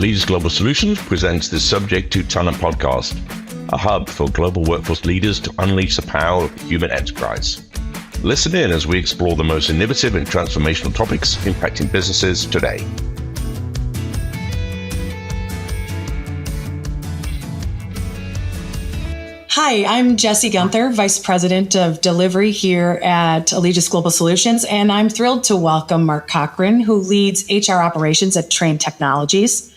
Allegiance Global Solutions presents the Subject to Talent podcast, a hub for global workforce leaders to unleash the power of the human enterprise. Listen in as we explore the most innovative and transformational topics impacting businesses today. Hi, I'm Jessi Guenther, Vice President of Delivery here at Allegiance Global Solutions, and I'm thrilled to welcome Marc Cochran, who leads HR operations at Trane Technologies.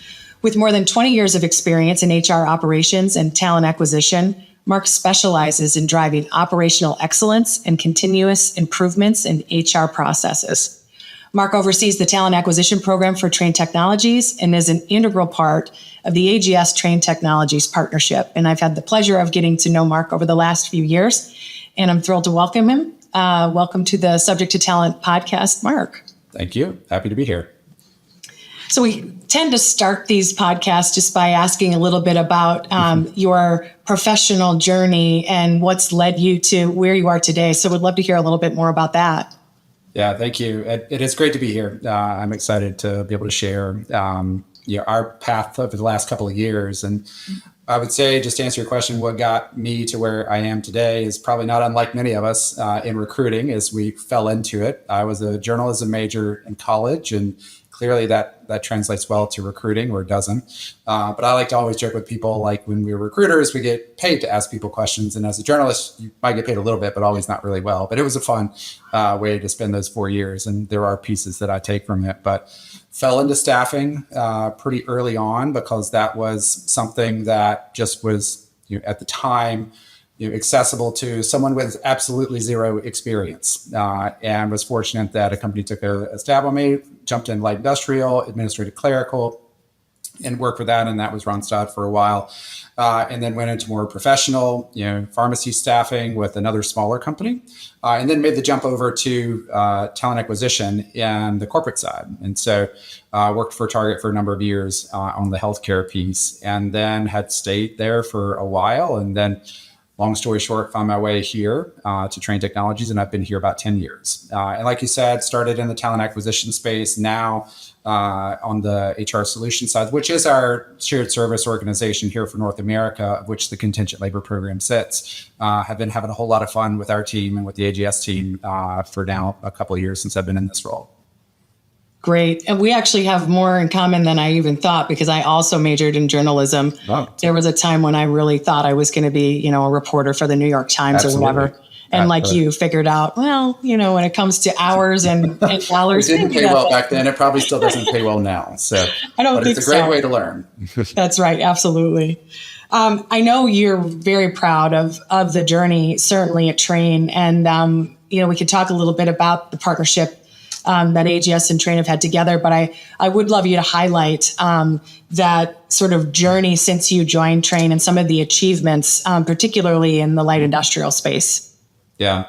With more than 20 years of experience in HR operations and talent acquisition, Marc specializes in driving operational excellence and continuous improvements in HR processes. Marc oversees the talent acquisition program for Trane Technologies and is an integral part of the AGS Trane Technologies partnership. And I've had the pleasure of getting to know Marc over the last few years, and I'm thrilled to welcome him. Welcome to the Subject to Talent podcast, Marc. Thank you. Happy to be here. So we tend to start these podcasts just by asking a little bit about your professional journey and what's led you to where you are today. So we'd love to hear a little bit more about that. Yeah, thank you. It is great to be here. I'm excited to be able to share our path over the last couple of years. And I would say, just to answer your question, what got me to where I am today is probably not unlike many of us in recruiting as we fell into it. I was a journalism major in college, and clearly that translates well to recruiting, or it doesn't. But I like to always joke with people, like when we were recruiters, we get paid to ask people questions. And as a journalist, you might get paid a little bit, but always not really well. But it was a fun way to spend those 4 years. And there are pieces that I take from it. But fell into staffing pretty early on because that was something that just was, at the time, accessible to someone with absolutely zero experience, and was fortunate that a company took a stab on me, jumped in light industrial, administrative clerical, and worked with that. And that was Randstad for a while. And then went into more professional, pharmacy staffing with another smaller company, and then made the jump over to talent acquisition and the corporate side. And so worked for Target for a number of years on the healthcare piece, and then had stayed there for a while. And then, long story short, found my way here to Trane Technologies, and I've been here about 10 years. And like you said, started in the talent acquisition space, now on the HR solution side, which is our shared service organization here for North America, of which the contingent labor program sits. Have been having a whole lot of fun with our team and with the AGS team for now a couple of years since I've been in this role. Great. And we actually have more in common than I even thought, because I also majored in journalism. Oh. There was a time when I really thought I was going to be, a reporter for the New York Times. Absolutely. Or whatever. And like you figured out, well, when it comes to hours and dollars. It didn't pay well back then. It probably still doesn't pay well now. So I don't think it's a great way to learn. That's right. Absolutely. I know you're very proud of the journey, certainly at Trane. And, we could talk a little bit about the partnership that AGS and Trane have had together. But I would love you to highlight that sort of journey since you joined Trane and some of the achievements, particularly in the light industrial space. Yeah.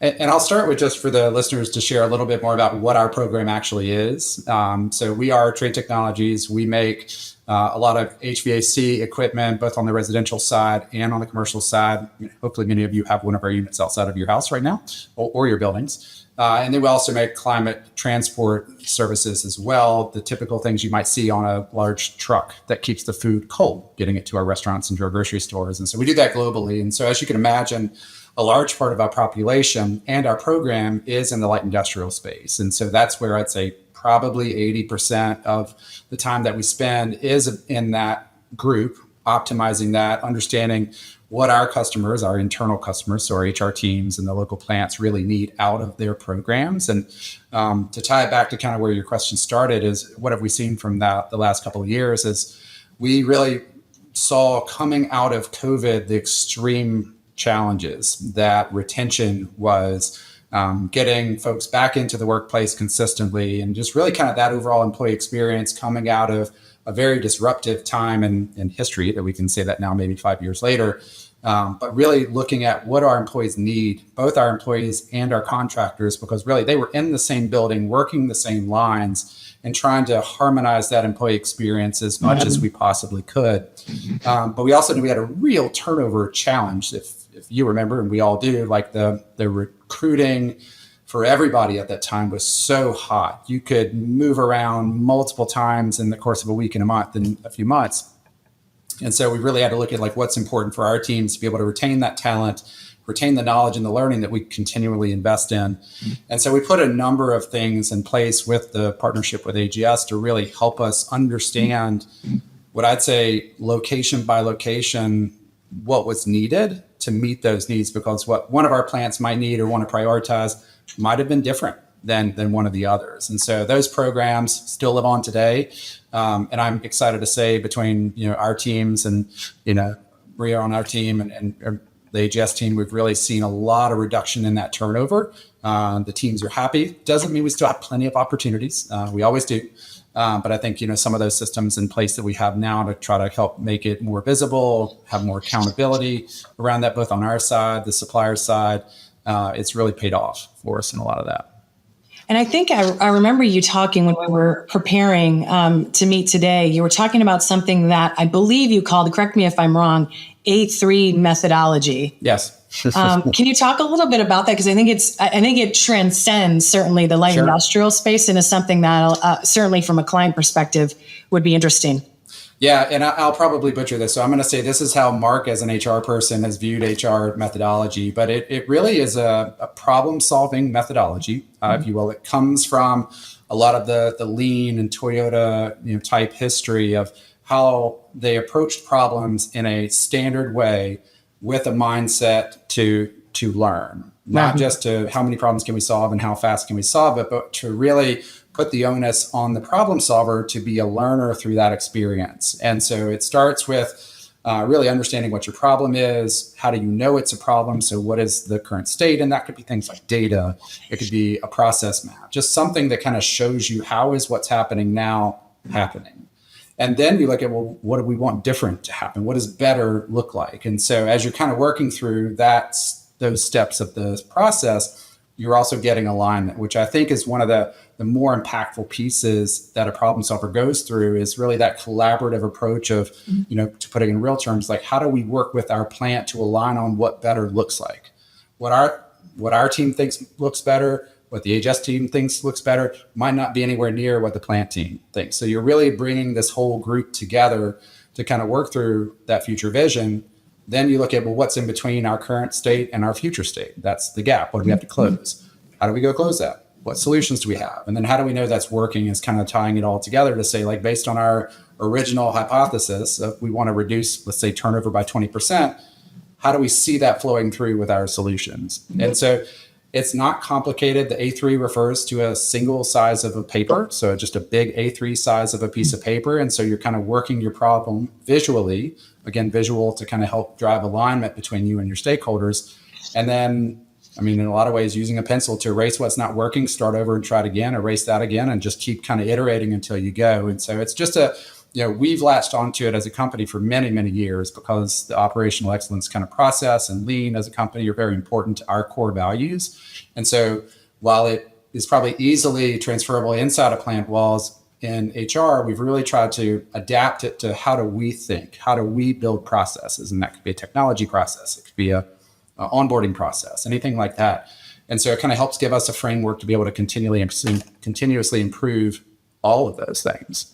And I'll start with, just for the listeners, to share a little bit more about what our program actually is. So we are Trane Technologies. We make a lot of HVAC equipment, both on the residential side and on the commercial side. Hopefully many of you have one of our units outside of your house right now, or your buildings. And then we also make climate transport services as well, the typical things you might see on a large truck that keeps the food cold, getting it to our restaurants and to our grocery stores. And so we do that globally. And so, as you can imagine, a large part of our population and our program is in the light industrial space. And so that's where I'd say probably 80% of the time that we spend is in that group, optimizing that, understanding what our customers, our internal customers, so our HR teams and the local plants, really need out of their programs. And to tie it back to kind of where your question started, is what have we seen from the last couple of years, is we really saw, coming out of COVID, the extreme challenges that retention was, getting folks back into the workplace consistently, and just really kind of that overall employee experience coming out of a very disruptive time in history, that we can say that now maybe 5 years later. But really looking at what our employees need, both our employees and our contractors, because really they were in the same building, working the same lines, and trying to harmonize that employee experience as much as we possibly could. But we also knew we had a real turnover challenge. If you remember, and we all do, like the recruiting for everybody at that time was so hot. You could move around multiple times in the course of a week and a month and a few months. And so we really had to look at like what's important for our teams to be able to retain that talent, retain the knowledge and the learning that we continually invest in. And so we put a number of things in place with the partnership with AGS to really help us understand what I'd say location by location, what was needed to meet those needs, because what one of our plants might need or want to prioritize might have been different than one of the others. And so those programs still live on today. And I'm excited to say between, our teams and, Maria on our team and the AGS team, we've really seen a lot of reduction in that turnover. The teams are happy. Doesn't mean we still have plenty of opportunities. We always do. But I think, some of those systems in place that we have now to try to help make it more visible, have more accountability around that, both on our side, the supplier side, it's really paid off for us in a lot of that. And I think I remember you talking when we were preparing to meet today. You were talking about something that I believe you called, correct me if I'm wrong, A3 methodology. Yes. Can you talk a little bit about that? Because I think it transcends certainly the light industrial space and is something that certainly from a client perspective would be interesting. Yeah, and I'll probably butcher this. So I'm going to say this is how Marc, as an HR person, has viewed HR methodology. But it really is a problem-solving methodology, if you will. It comes from a lot of the lean and Toyota type history of how they approached problems in a standard way with a mindset to learn, not just to how many problems can we solve and how fast can we solve it, but to really put the onus on the problem solver to be a learner through that experience. And so it starts with really understanding what your problem is. How do you know it's a problem? So what is the current state? And that could be things like data. It could be a process map, just something that kind of shows you how is what's happening now happening. And then you look at, well, what do we want different to happen? What does better look like? And so as you're kind of working through those steps of the process, you're also getting alignment, which I think is one of the more impactful pieces that a problem solver goes through, is really that collaborative approach of, to put it in real terms, like how do we work with our plant to align on what better looks like? What our team thinks looks better, what the AGS team thinks looks better, might not be anywhere near what the plant team thinks. So you're really bringing this whole group together to kind of work through that future vision. Then you look at, well, what's in between our current state and our future state? That's the gap. What do we have to close? How do we go close that? What solutions do we have? And then how do we know that's working, is kind of tying it all together to say, like, based on our original hypothesis of we want to reduce, let's say, turnover by 20%, how do we see that flowing through with our solutions? And so it's not complicated. The A3 refers to a single size of a paper. So just a big A3 size of a piece of paper. And so you're kind of working your problem visually, again, visual to kind of help drive alignment between you and your stakeholders. And then, in a lot of ways, using a pencil to erase what's not working, start over and try it again, erase that again, and just keep kind of iterating until you go. And so it's just we've latched onto it as a company for many, many years because the operational excellence kind of process and lean as a company are very important to our core values. And so while it is probably easily transferable inside of plant walls, in HR, we've really tried to adapt it to how do we think, how do we build processes? And that could be a technology process. It could be a onboarding process, anything like that. And so it kind of helps give us a framework to be able to continuously improve all of those things.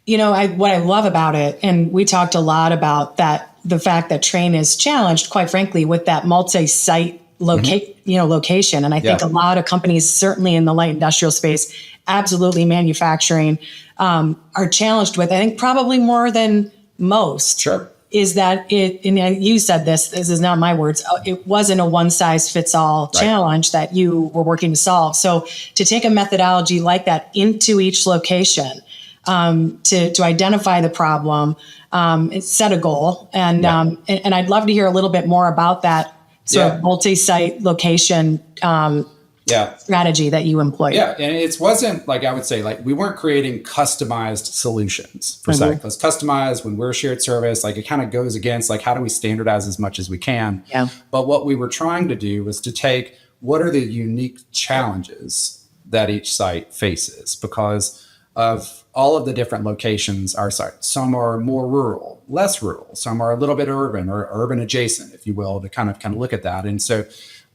What I love about it, and we talked a lot about that, the fact that Trane is challenged, quite frankly, with that multi-site location. And I think a lot of companies, certainly in the light industrial space, absolutely manufacturing, are challenged with, I think probably more than most. Sure. Is that it, and you said this is not my words, it wasn't a one size fits all challenge that you were working to solve. So to take a methodology like that into each location, to identify the problem, set a goal. And I'd love to hear a little bit more about that sort of multi-site location strategy that you employed. Yeah, and it wasn't like, I would say, like, we weren't creating customized solutions for site. Because customized, when we're a shared service, like, it kind of goes against, like, how do we standardize as much as we can? Yeah. But what we were trying to do was to take what are the unique challenges that each site faces, because of all of the different locations our site. Some are more rural, less rural. Some are a little bit urban or urban adjacent, if you will, to kind of look at that. And so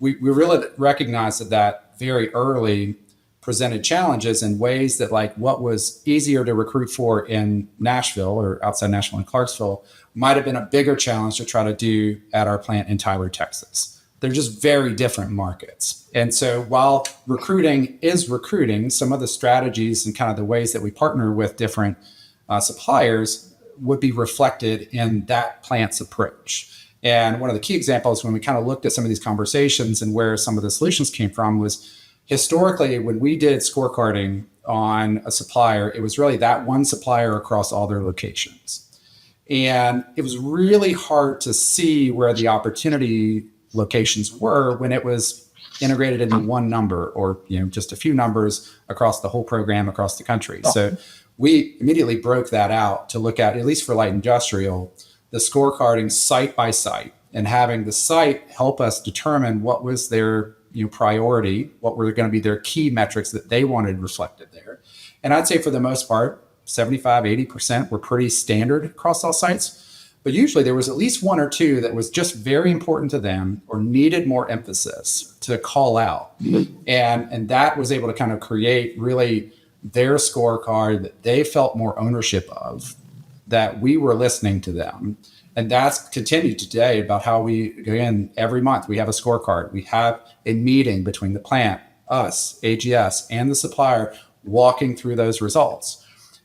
we really recognized that very early presented challenges in ways that like what was easier to recruit for in Nashville or outside Nashville and Clarksville might have been a bigger challenge to try to do at our plant in Tyler, Texas. They're just very different markets. And so while recruiting is recruiting, some of the strategies and kind of the ways that we partner with different suppliers would be reflected in that plant's approach. And one of the key examples when we kind of looked at some of these conversations and where some of the solutions came from was historically, when we did scorecarding on a supplier, it was really that one supplier across all their locations. And it was really hard to see where the opportunity locations were when it was integrated into one number or just a few numbers across the whole program across the country. So we immediately broke that out to look at least for light industrial, the scorecarding site by site and having the site help us determine what was their priority, what were going to be their key metrics that they wanted reflected there. And I'd say for the most part, 75, 80% were pretty standard across all sites. But usually there was at least one or two that was just very important to them or needed more emphasis to call out. And that was able to kind of create really their scorecard that they felt more ownership of, that we were listening to them. And that's continued today about how we, again, every month we have a scorecard. We have a meeting between the plant, us, AGS, and the supplier walking through those results.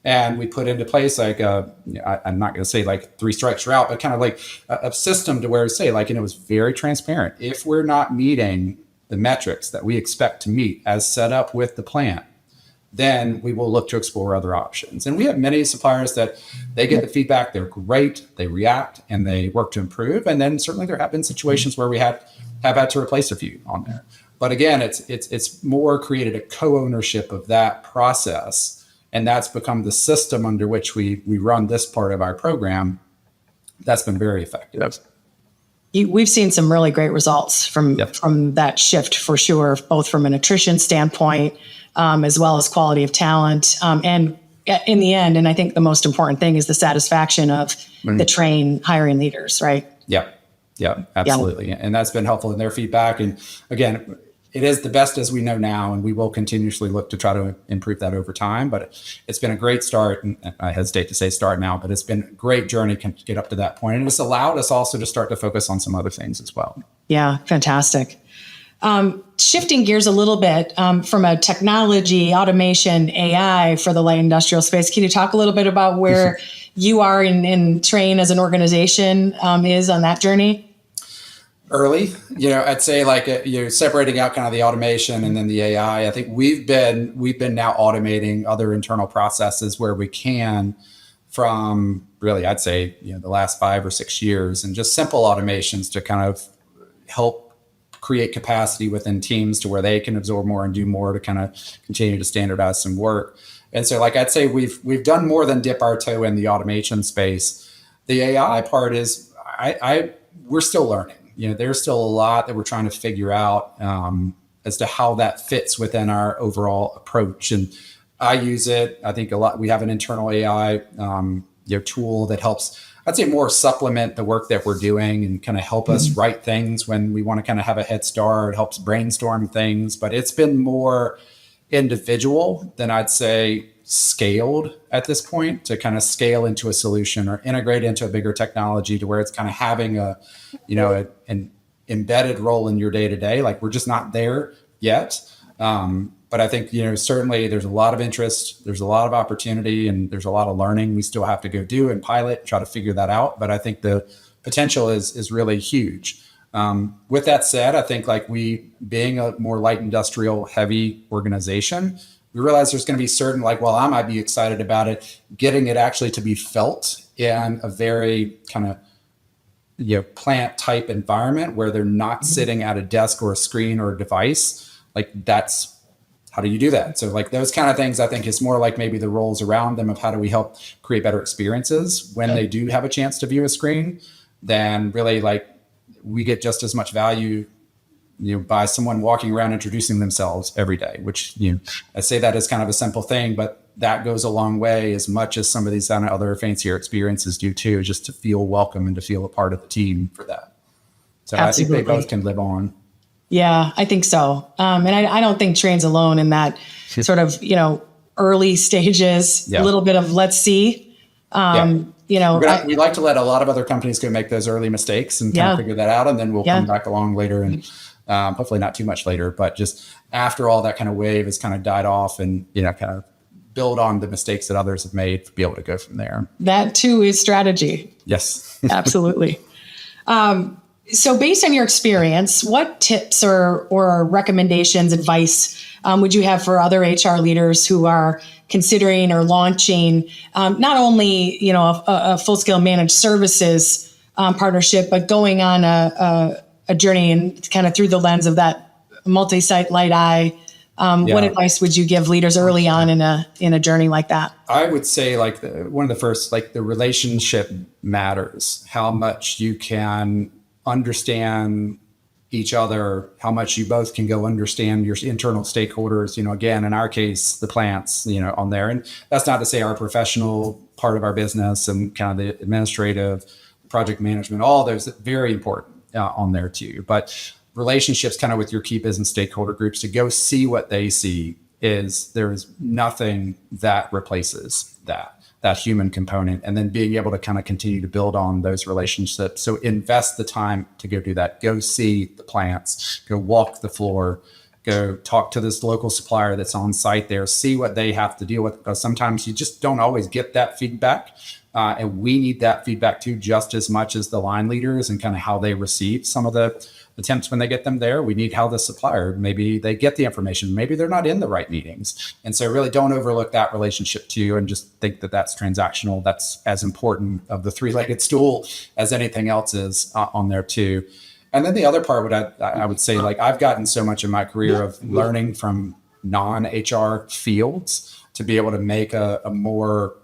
And we put into place like, I'm not going to say like 3 strikes you're out, but kind of like a system to where we say like, it was very transparent. If we're not meeting the metrics that we expect to meet as set up with the plant, then we will look to explore other options. And we have many suppliers that they get the feedback, they're great, they react, and they work to improve. And then certainly there have been situations where we have had to replace a few on there. But again, it's more created a co-ownership of that process. And that's become the system under which we run this part of our program. That's been very effective. We've seen some really great results from that shift for sure, both from an attrition standpoint, as well as quality of talent. And in the end, and I think the most important thing is the satisfaction of the Trane hiring leaders, right? Yeah, absolutely. And that's been helpful in their feedback. And again, it is the best as we know now, and we will continuously look to try to improve that over time. But it's been a great start. And I hesitate to say start now, but it's been a great journey to get up to that point. And it's allowed us also to start to focus on some other things as well. Yeah, fantastic. Shifting gears a little bit from a technology, automation, AI for the light industrial space, can you talk a little bit about where you are in Trane as an organization is on that journey? Early, I'd say like separating out kind of the automation and then the AI. I think we've been now automating other internal processes where we can from really, I'd say, the last 5 or 6 years, and just simple automations to kind of help create capacity within teams to where they can absorb more and do more to kind of continue to standardize some work. And so like I'd say we've done more than dip our toe in the automation space. The AI part is we're still learning. There's still a lot that we're trying to figure out as to how that fits within our overall approach. And I use it, I think a lot. We have an internal AI tool that helps, I'd say, more supplement the work that we're doing and kind of help us write things when we want to kind of have a head start. It helps brainstorm things, but it's been more individual than I'd say scaled at this point to kind of scale into a solution or integrate into a bigger technology to where it's kind of having an embedded role in your day to day. Like we're just not there yet. But I think, certainly there's a lot of interest, there's a lot of opportunity, and there's a lot of learning we still have to go do and pilot, try to figure that out. But I think the potential is really huge. With that said, I think like we being a more light industrial heavy organization, we realize there's going to be certain like, well, I might be excited about it, getting it actually to be felt in a very kind of plant type environment where they're not sitting at a desk or a screen or a device. Like that's, how do you do that? So like those kind of things, I think is more like maybe the roles around them of how do we help create better experiences when they do have a chance to view a screen, than really like we get just as much value by someone walking around introducing themselves every day, which, I say that as kind of a simple thing, but that goes a long way as much as some of these other fancier experiences do too, just to feel welcome and to feel a part of the team for that. So absolutely. I think they both can live on. Yeah, I think so. And I don't think Trane's alone in that sort of, early stages, a little bit of let's see. We like to let a lot of other companies go make those early mistakes and kind of figure that out. And then we'll come back along later and hopefully not too much later, but just after all that kind of wave has kind of died off and, kind of build on the mistakes that others have made to be able to go from there. That too is strategy. Yes. Absolutely. So based on your experience, what tips or recommendations, advice would you have for other HR leaders who are considering or launching not only, a full-scale managed services partnership, but going on a journey and kind of through the lens of that multi-site light eye? What advice would you give leaders early on in a journey like that? I would say one of the first, the relationship matters, how much you can understand each other, how much you both can go understand your internal stakeholders, again, in our case, the plants, on there. And that's not to say our professional part of our business and kind of the administrative project management, all those very important on there too. But relationships kind of with your key business stakeholder groups to go see what they see there's nothing that replaces that human component, and then being able to kind of continue to build on those relationships. So invest the time to go do that. Go see the plants, go walk the floor, go talk to this local supplier that's on site there, see what they have to deal with, because sometimes you just don't always get that feedback. And we need that feedback too, just as much as the line leaders and kind of how they receive some of the attempts when they get them there. We need how the supplier, maybe they get the information, maybe they're not in the right meetings. And so really don't overlook that relationship too, and just think that that's transactional. That's as important of the three-legged stool as anything else is on there too. And then the other part, I would say, I've gotten so much in my career of learning from non-HR fields to be able to make a more,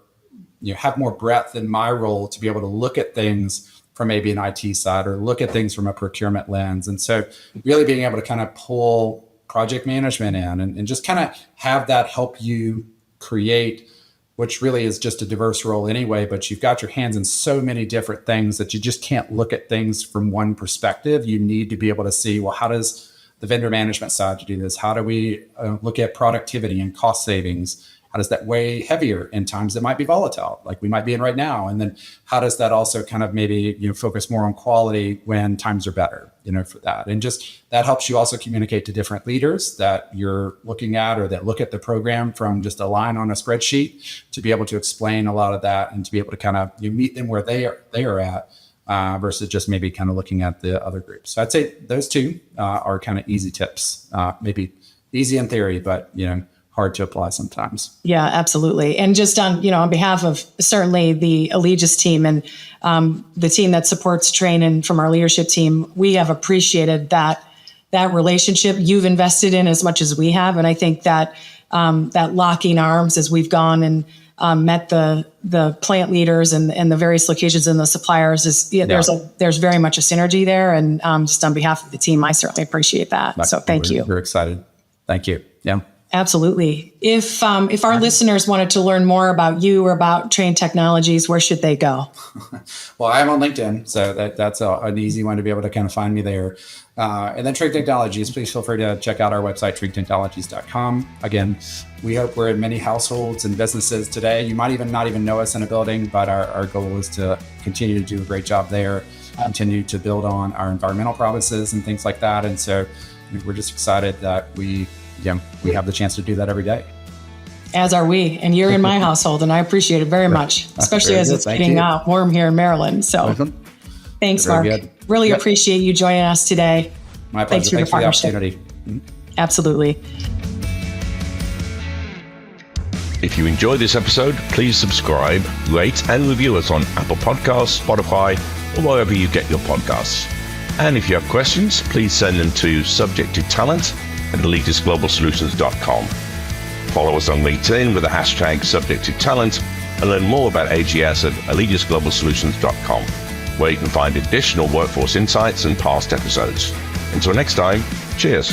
have more breadth in my role to be able to look at things from maybe an IT side or look at things from a procurement lens. And so really being able to kind of pull project management in and just kind of have that help you create, which really is just a diverse role anyway, but you've got your hands in so many different things that you just can't look at things from one perspective. You need to be able to see, well, how does the vendor management side do this? How do we look at productivity and cost savings? How does that weigh heavier in times that might be volatile, like we might be in right now? And then how does that also kind of maybe, focus more on quality when times are better, for that? And just that helps you also communicate to different leaders that you're looking at or that look at the program from just a line on a spreadsheet to be able to explain a lot of that and to be able to kind of meet them where they are at versus just maybe kind of looking at the other groups. So I'd say those two are kind of easy tips, maybe easy in theory, but, hard to apply sometimes. Yeah, absolutely. And just on behalf of certainly the Allegis team and the team that supports Trane and from our leadership team, we have appreciated that relationship you've invested in as much as we have. And I think that that locking arms as we've gone and met the plant leaders and the various locations and the suppliers there's very much a synergy there. And just on behalf of the team, I certainly appreciate that. So thank you. We're excited. Thank you. Yeah. Absolutely. If our listeners wanted to learn more about you or about Trane Technologies, where should they go? Well, I'm on LinkedIn, so that's an easy one to be able to kind of find me there. And then Trane Technologies, please feel free to check out our website, tranetechnologies.com. Again, we hope we're in many households and businesses today. You might even not even know us in a building, but our goal is to continue to do a great job there, continue to build on our environmental promises and things like that. And so we're just excited that we have the chance to do that every day. As are we. And you're in my household, and I appreciate it very much, especially as it's getting warm here in Maryland. So thanks, Mark. Really appreciate you joining us today. My pleasure. Thanks for the opportunity. Absolutely. If you enjoyed this episode, please subscribe, rate, and review us on Apple Podcasts, Spotify, or wherever you get your podcasts. And if you have questions, please send them to subject2talent@allegis-globalsolutions.com. Follow us on LinkedIn with the hashtag subject2talent and learn more about AGS at allegis-globalsolutions.com, where you can find additional workforce insights and past episodes. Until next time, cheers.